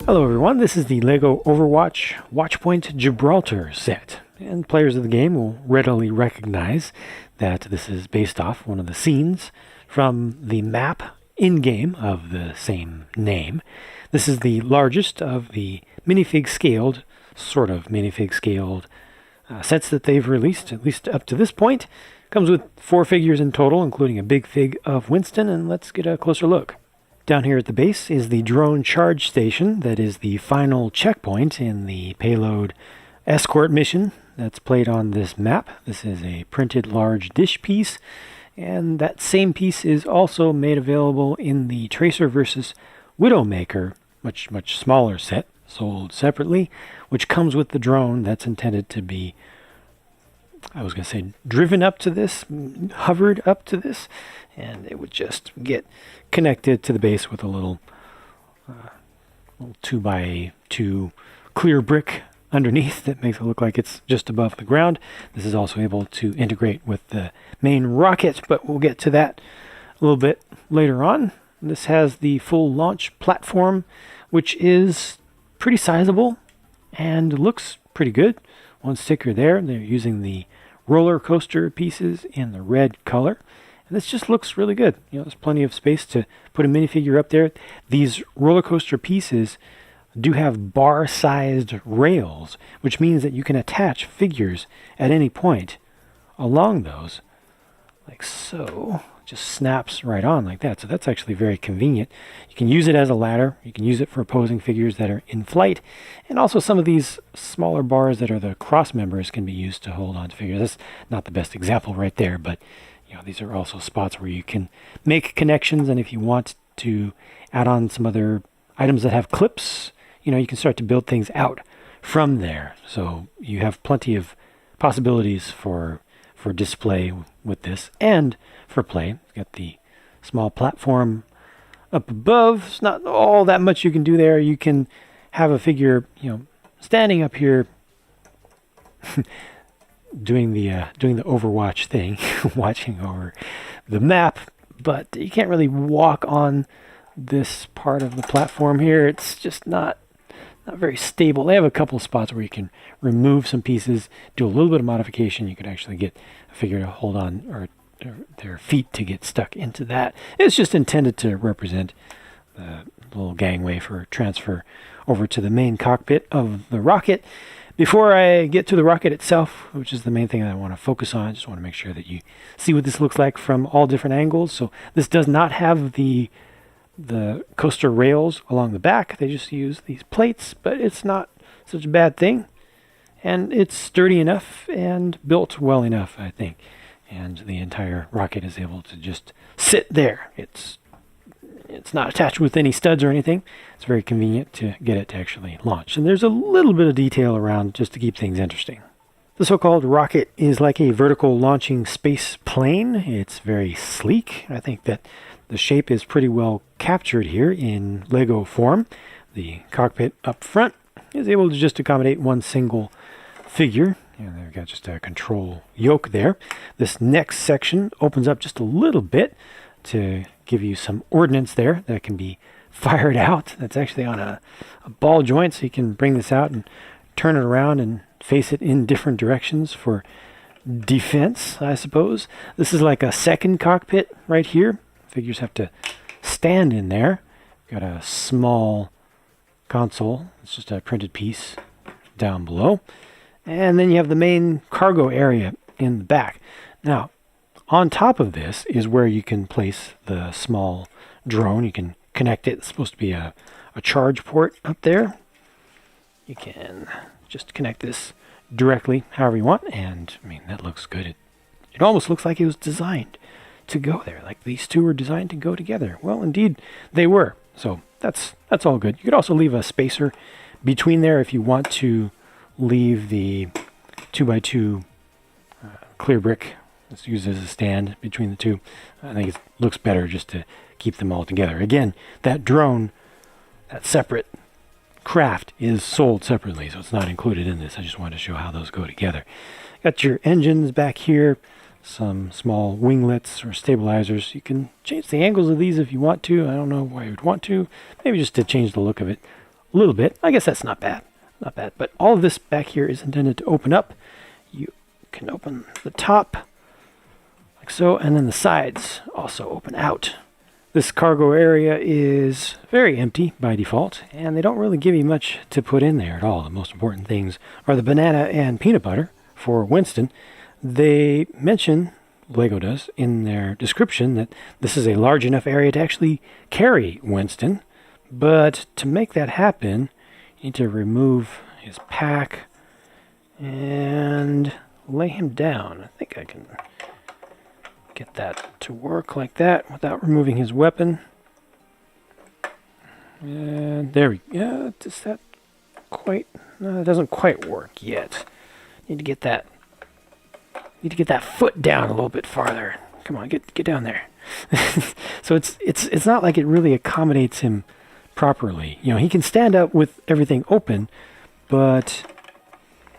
Hello everyone, this is the LEGO Overwatch Watchpoint Gibraltar set, and players of the game will readily recognize that this is based off one of the scenes from the map in-game of the same name. This is the largest of the minifig scaled, sets that they've released, at least up to this point. Comes with 4 figures in total, including a big fig of Winston, and let's get a closer look. Down here at the base is the drone charge station that is the final checkpoint in the payload escort mission that's played on this map. This is a printed large dish piece, and that same piece is also made available in the Tracer vs. Widowmaker, much smaller set, sold separately, which comes with the drone that's intended to be, driven up to this, hovered up to this, and it would just get connected to the base with a little 2x2 clear brick underneath that makes it look like it's just above the ground. This is also able to integrate with the main rocket, but we'll get to that a little bit later on. This has the full launch platform, which is pretty sizable and looks pretty good. One sticker there, they're using the roller coaster pieces in the red color. And this just looks really good. You know, there's plenty of space to put a minifigure up there. These roller coaster pieces do have bar-sized rails, which means that you can attach figures at any point along those, like so. Just snaps right on like that. So that's actually very convenient. You can use it as a ladder. You can use it for opposing figures that are in flight. And also some of these smaller bars that are the cross members can be used to hold on to figures. That's not the best example right there, but you know, these are also spots where you can make connections, and if you want to add on some other items that have clips, you know, you can start to build things out from there. So you have plenty of possibilities for display with this and for play. Got the small platform up above. It's not all that much you can do there. You can have a figure, you know, standing up here doing the Overwatch thing, watching over the map, but you can't really walk on this part of the platform here. It's just not very stable. They have a couple of spots where you can remove some pieces, do a little bit of modification. You could actually get a figure to hold on, or their feet to get stuck into that. It's just intended to represent the little gangway for transfer over to the main cockpit of the rocket. Before I get to the rocket itself, which is the main thing that I want to focus on, I just want to make sure that you see what this looks like from all different angles. So this does not have the coaster rails along the back. They just use these plates, but it's not such a bad thing. And it's sturdy enough and built well enough, I think. And the entire rocket is able to just sit there. It's not attached with any studs or anything. It's very convenient to get it to actually launch. And there's a little bit of detail around just to keep things interesting. The so-called rocket is like a vertical launching space plane. It's very sleek. I think that the shape is pretty well captured here in Lego form. The cockpit up front is able to just accommodate one single figure. And they've got just a control yoke there. This next section opens up just a little bit to give you some ordnance there that can be fired out. That's actually on a ball joint, so you can bring this out and turn it around and face it in different directions for defense, I suppose. This is like a second cockpit right here. Figures have to stand in there. Got a small console. It's just a printed piece down below. And then you have the main cargo area in the back. Now, on top of this is where you can place the small drone. You can connect it. It's supposed to be a charge port up there. You can just connect this directly however you want. And, I mean, that looks good. It almost looks like it was designed to go there. Like these two were designed to go together. Well, indeed, they were. So that's all good. You could also leave a spacer between there if you want to leave the 2x2 clear brick. It's used as a stand between the two. I think it looks better just to keep them all together. Again, that drone, that separate craft, is sold separately, so it's not included in this. I just wanted to show how those go together. Got your engines back here, some small winglets or stabilizers. You can change the angles of these if you want to. I don't know why you would want to. Maybe just to change the look of it a little bit. I guess that's not bad. Not bad. But all of this back here is intended to open up. You can open the top like so, and then the sides also open out. This cargo area is very empty by default, and they don't really give you much to put in there at all. The most important things are the banana and peanut butter for Winston. They mention, Lego does, in their description that this is a large enough area to actually carry Winston, but to make that happen, you need to remove his pack and lay him down. I think I can get that to work like that without removing his weapon. And there we go. Yeah, does that quite... No, it doesn't quite work yet. Need to get that foot down a little bit farther. Come on, get down there. So it's not like it really accommodates him properly. You know, he can stand up with everything open, but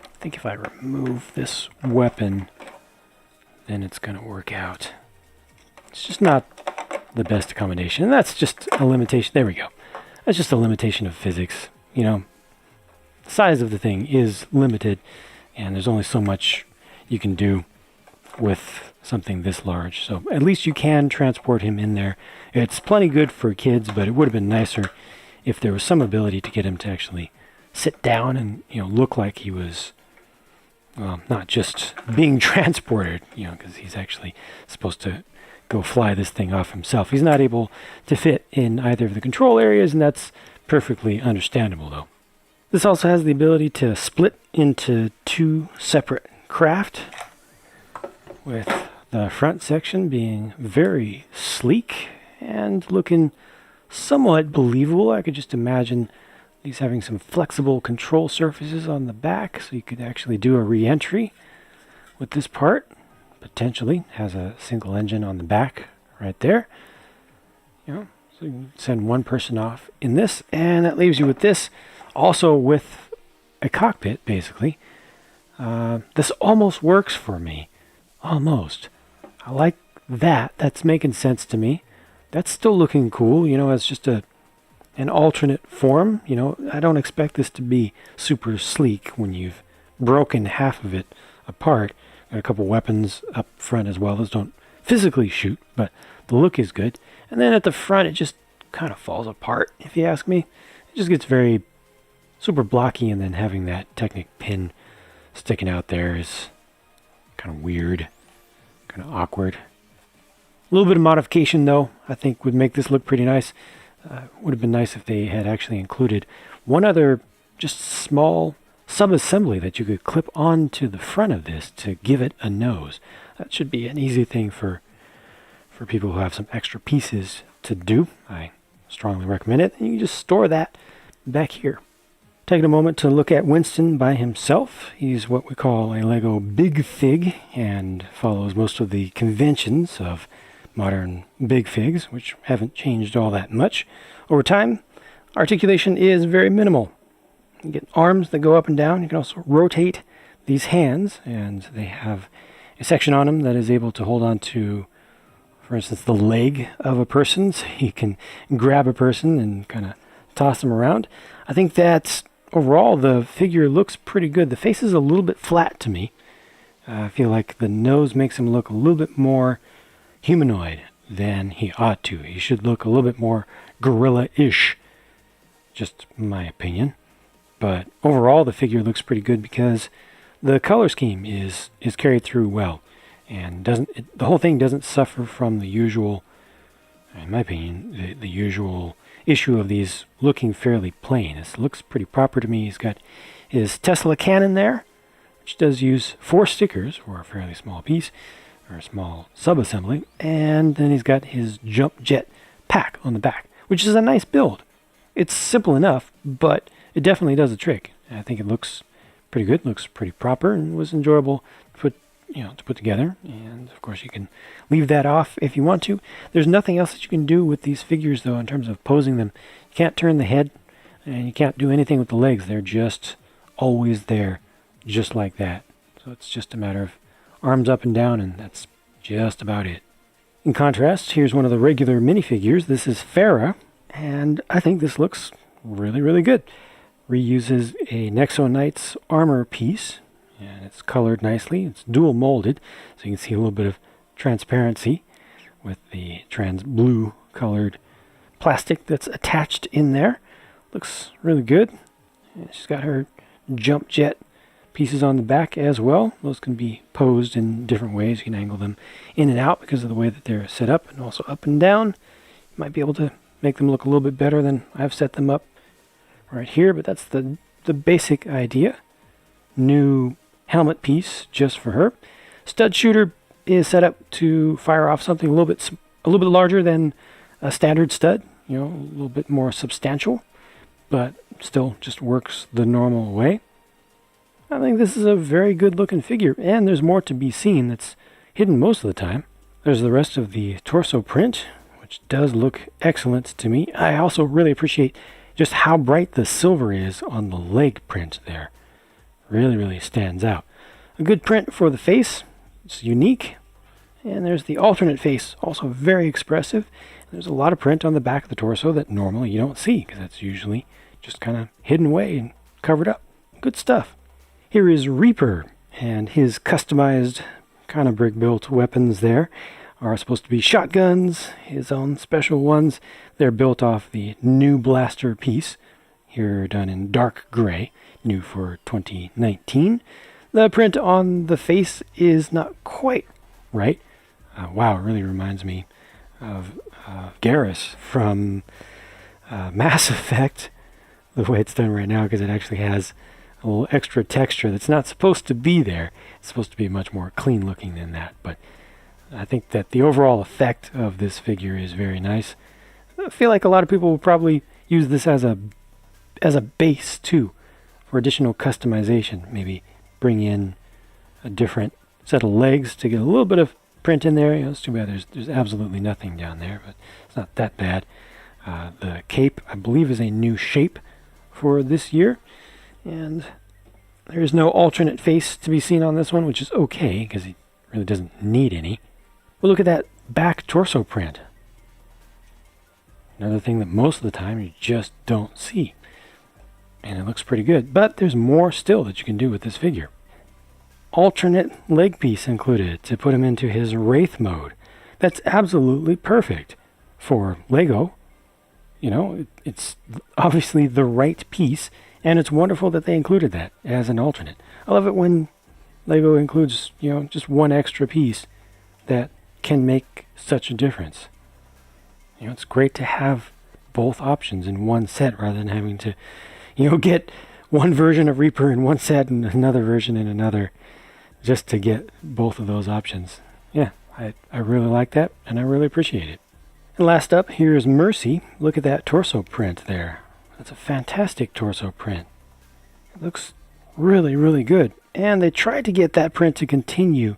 I think if I remove this weapon, then it's going to work out. It's just not the best accommodation. And that's just a limitation. There we go. That's just a limitation of physics. You know, the size of the thing is limited, and there's only so much you can do with something this large. So at least you can transport him in there. It's plenty good for kids, but it would have been nicer if there was some ability to get him to actually sit down and, you know, look like he was not just being transported, you know, because he's actually supposed to go fly this thing off himself. He's not able to fit in either of the control areas, and that's perfectly understandable, though. This also has the ability to split into two separate craft, with the front section being very sleek and looking somewhat believable. I could just imagine these having some flexible control surfaces on the back, so you could actually do a re-entry with this part. Potentially has a single engine on the back right there. You know, so you can send one person off in this, and that leaves you with this, also with a cockpit, basically. This almost works for me. Almost. I like that. That's making sense to me. That's still looking cool, you know, as just an alternate form. You know, I don't expect this to be super sleek when you've broken half of it apart. Got a couple weapons up front as well. Those don't physically shoot, but the look is good. And then at the front, it just kind of falls apart, if you ask me. It just gets very super blocky, and then having that Technic pin sticking out there is kind of weird, kind of awkward. A little bit of modification, though, I think would make this look pretty nice. Would have been nice if they had actually included one other just small sub-assembly that you could clip onto the front of this to give it a nose. That should be an easy thing for people who have some extra pieces to do. I strongly recommend it. And you can just store that back here. Taking a moment to look at Winston by himself. He's what we call a Lego Big Fig and follows most of the conventions of modern Big Figs, which haven't changed all that much over time. Articulation is very minimal. You get arms that go up and down. You can also rotate these hands, and they have a section on them that is able to hold on to, for instance, the leg of a person, so you can grab a person and kind of toss them around. I think that overall the figure looks pretty good. The face is a little bit flat to me. I feel like the nose makes him look a little bit more humanoid than he ought to. He should look a little bit more gorilla-ish, just my opinion. But overall, the figure looks pretty good because the color scheme is carried through well, and the whole thing doesn't suffer from the usual, in my opinion, the usual issue of these looking fairly plain. This looks pretty proper to me. He's got his Tesla cannon there, which does use 4 stickers for a fairly small piece, or a small sub-assembly, and then he's got his jump jet pack on the back, which is a nice build. It's simple enough, but it definitely does the trick. I think it looks pretty good, looks pretty proper, and was enjoyable to put together. And of course, you can leave that off if you want to. There's nothing else that you can do with these figures, though, in terms of posing them. You can't turn the head, and you can't do anything with the legs. They're just always there, just like that. So it's just a matter of arms up and down, and that's just about it. In contrast, here's one of the regular minifigures. This is Pharah, and I think this looks really, really good. reuses a Nexo Knights armor piece, and it's colored nicely. It's dual molded, so you can see a little bit of transparency with the trans blue colored plastic that's attached in there. Looks really good. And she's got her jump jet pieces on the back as well. Those can be posed in different ways. You can angle them in and out because of the way that they're set up, and also up and down. You might be able to make them look a little bit better than I've set them up right here, but that's the basic idea. New helmet piece just for her. Stud shooter is set up to fire off something a little bit larger than a standard stud, a little bit more substantial, but still just works the normal way. I think this is a very good looking figure, and there's more to be seen that's hidden most of the time. There's the rest of the torso print, which does look excellent to me. I also really appreciate just how bright the silver is on the leg print there. Really, really stands out. A good print for the face. It's unique. And there's the alternate face, also very expressive. There's a lot of print on the back of the torso that normally you don't see, because that's usually just kind of hidden away and covered up. Good stuff. Here is Reaper, and his customized kind of brick-built weapons there are supposed to be shotguns, his own special ones. They're built off the new blaster piece, here done in dark gray, new for 2019. The print on the face is not quite right. Wow, it really reminds me of Garrus from Mass Effect, the way it's done right now, because it actually has a little extra texture that's not supposed to be there. It's supposed to be much more clean looking than that, but I think that the overall effect of this figure is very nice. I feel like a lot of people will probably use this as a base too, for additional customization. Maybe bring in a different set of legs to get a little bit of print in there. It's too bad there's absolutely nothing down there, but it's not that bad. The cape, I believe, is a new shape for this year, and there's no alternate face to be seen on this one, which is okay, because he really doesn't need any. But look at that back torso print. Another thing that most of the time you just don't see. And it looks pretty good. But there's more still that you can do with this figure. Alternate leg piece included to put him into his Wraith mode. That's absolutely perfect for Lego. It's obviously the right piece, and it's wonderful that they included that as an alternate. I love it when Lego includes, just one extra piece that can make such a difference. It's great to have both options in one set rather than having to, get one version of Reaper in one set and another version in another just to get both of those options. Yeah, I really like that, and I really appreciate it. And last up, here's Mercy. Look at that torso print there. That's a fantastic torso print. It looks really, really good. And they tried to get that print to continue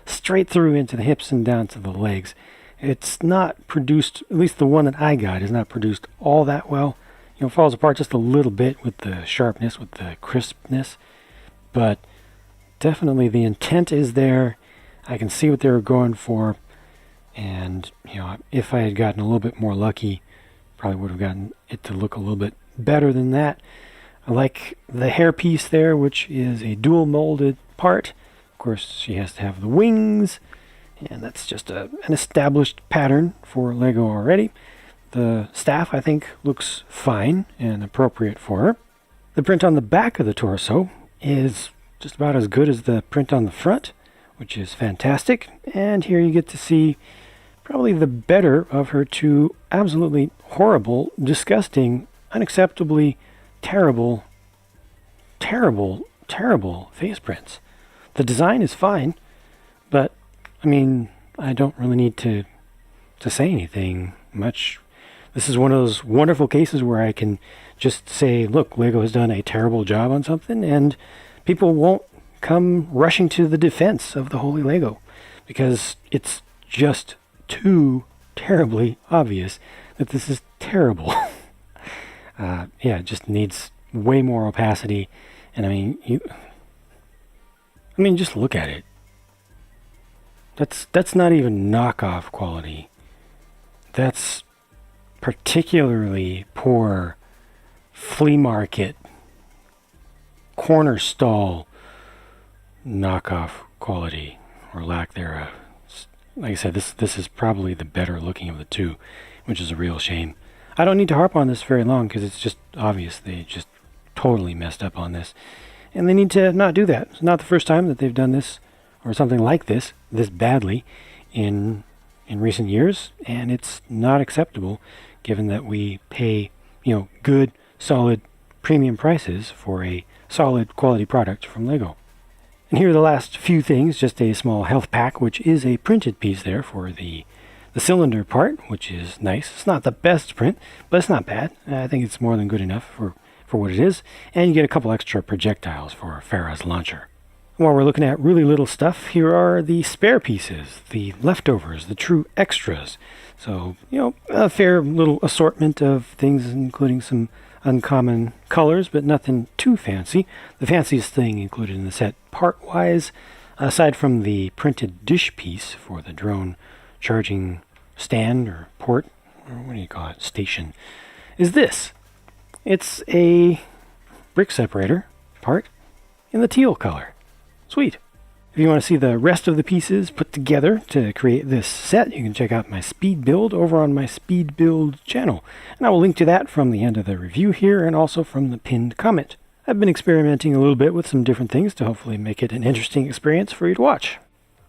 straight through into the hips and down to the legs. It's not produced, at least the one that I got, is not produced all that well. It falls apart just a little bit with the sharpness, with the crispness. But definitely the intent is there. I can see what they were going for. And, if I had gotten a little bit more lucky, probably would have gotten it to look a little bit better than that. I like the hair piece there, which is a dual molded part. Of course, she has to have the wings, and that's just an established pattern for Lego already. The staff, I think, looks fine and appropriate for her. The print on the back of the torso is just about as good as the print on the front, which is fantastic. And here you get to see probably the better of her two absolutely horrible, disgusting, unacceptably terrible face prints. The design is fine, but I don't really need to say anything much. This is one of those wonderful cases where I can just say, look, Lego has done a terrible job on something, and people won't come rushing to the defense of the Holy Lego, because it's just too terribly obvious that this is terrible. It just needs way more opacity, and just look at it. That's not even knockoff quality. That's particularly poor flea market corner stall knockoff quality or lack thereof. Like I said, this is probably the better looking of the two, which is a real shame. I don't need to harp on this very long because it's just obvious they just totally messed up on this. And they need to not do that. It's not the first time that they've done this or something like this badly in recent years, and it's not acceptable given that we pay, good, solid, premium prices for a solid quality product from Lego. And here are the last few things, just a small health pack, which is a printed piece there for the cylinder part, which is nice. It's not the best print, but it's not bad. I think it's more than good enough for what it is. And you get a couple extra projectiles for Pharah's launcher. While we're looking at really little stuff, here are the spare pieces, the leftovers, the true extras. So, a fair little assortment of things, including some uncommon colors, but nothing too fancy. The fanciest thing included in the set part-wise, aside from the printed dish piece for the drone charging stand or port, or what do you call it, station, is this. It's a brick separator part in the teal color. Sweet. If you want to see the rest of the pieces put together to create this set, you can check out my speed build over on my speed build channel. And I will link to that from the end of the review here and also from the pinned comment. I've been experimenting a little bit with some different things to hopefully make it an interesting experience for you to watch.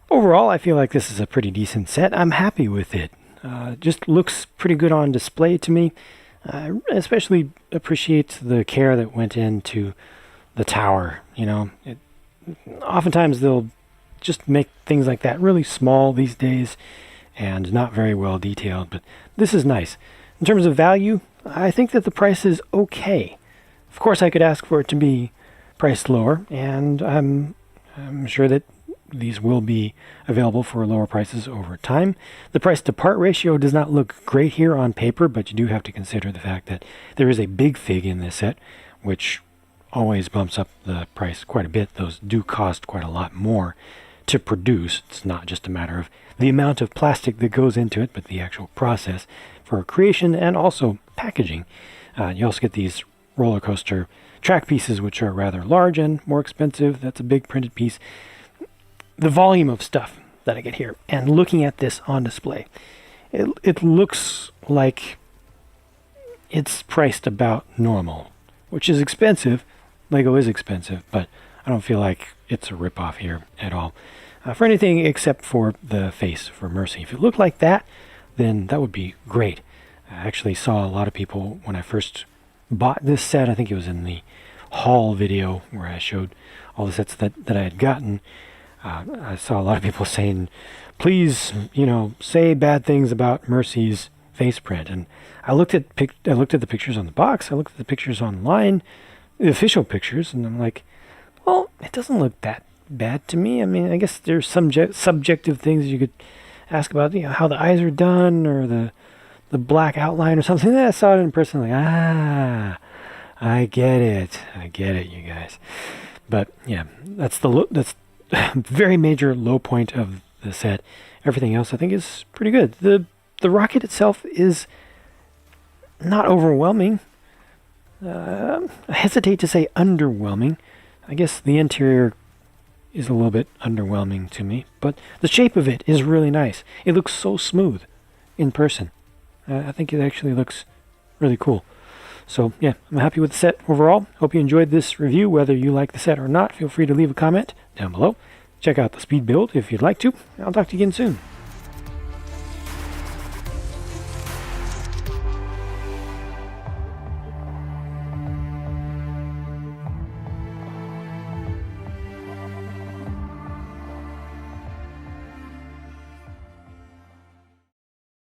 Overall, I feel like this is a pretty decent set. I'm happy with it. Just looks pretty good on display to me. I especially appreciate the care that went into the tower. Oftentimes they'll just make things like that really small these days and not very well detailed, but this is nice. In terms of value, I think that the price is okay. Of course, I could ask for it to be priced lower, and I'm sure that these will be available for lower prices over time. The price to part ratio does not look great here on paper, but you do have to consider the fact that there is a big fig in this set, which always bumps up the price quite a bit. Those do cost quite a lot more to produce. It's not just a matter of the amount of plastic that goes into it, but the actual process for creation and also packaging. You also get these roller coaster track pieces, which are rather large and more expensive. That's a big printed piece. The volume of stuff that I get here, and looking at this on display, it looks like it's priced about normal, which is expensive. Lego is expensive, but I don't feel like it's a ripoff here at all. For anything except for the face for Mercy. If it looked like that, then that would be great. I actually saw a lot of people when I first bought this set. I think it was in the haul video where I showed all the sets that I had gotten. I saw a lot of people saying, please, say bad things about Mercy's face print. And I looked at the pictures on the box. I looked at the pictures online, the official pictures, and I'm like, well, it doesn't look that bad to me. I mean, I guess there's some subjective things you could ask about, how the eyes are done or the black outline or something. And I saw it in person, like, I get it, you guys. But yeah, that's very major low point of the set. Everything else I think is pretty good. The rocket itself is not overwhelming. I hesitate to say underwhelming. I guess the interior is a little bit underwhelming to me, but the shape of it is really nice. It looks so smooth in person. I think it actually looks really cool. So yeah, I'm happy with the set overall. Hope you enjoyed this review. Whether you like the set or not, feel free to leave a comment down below. Check out the speed build if you'd like to. I'll talk to you again soon.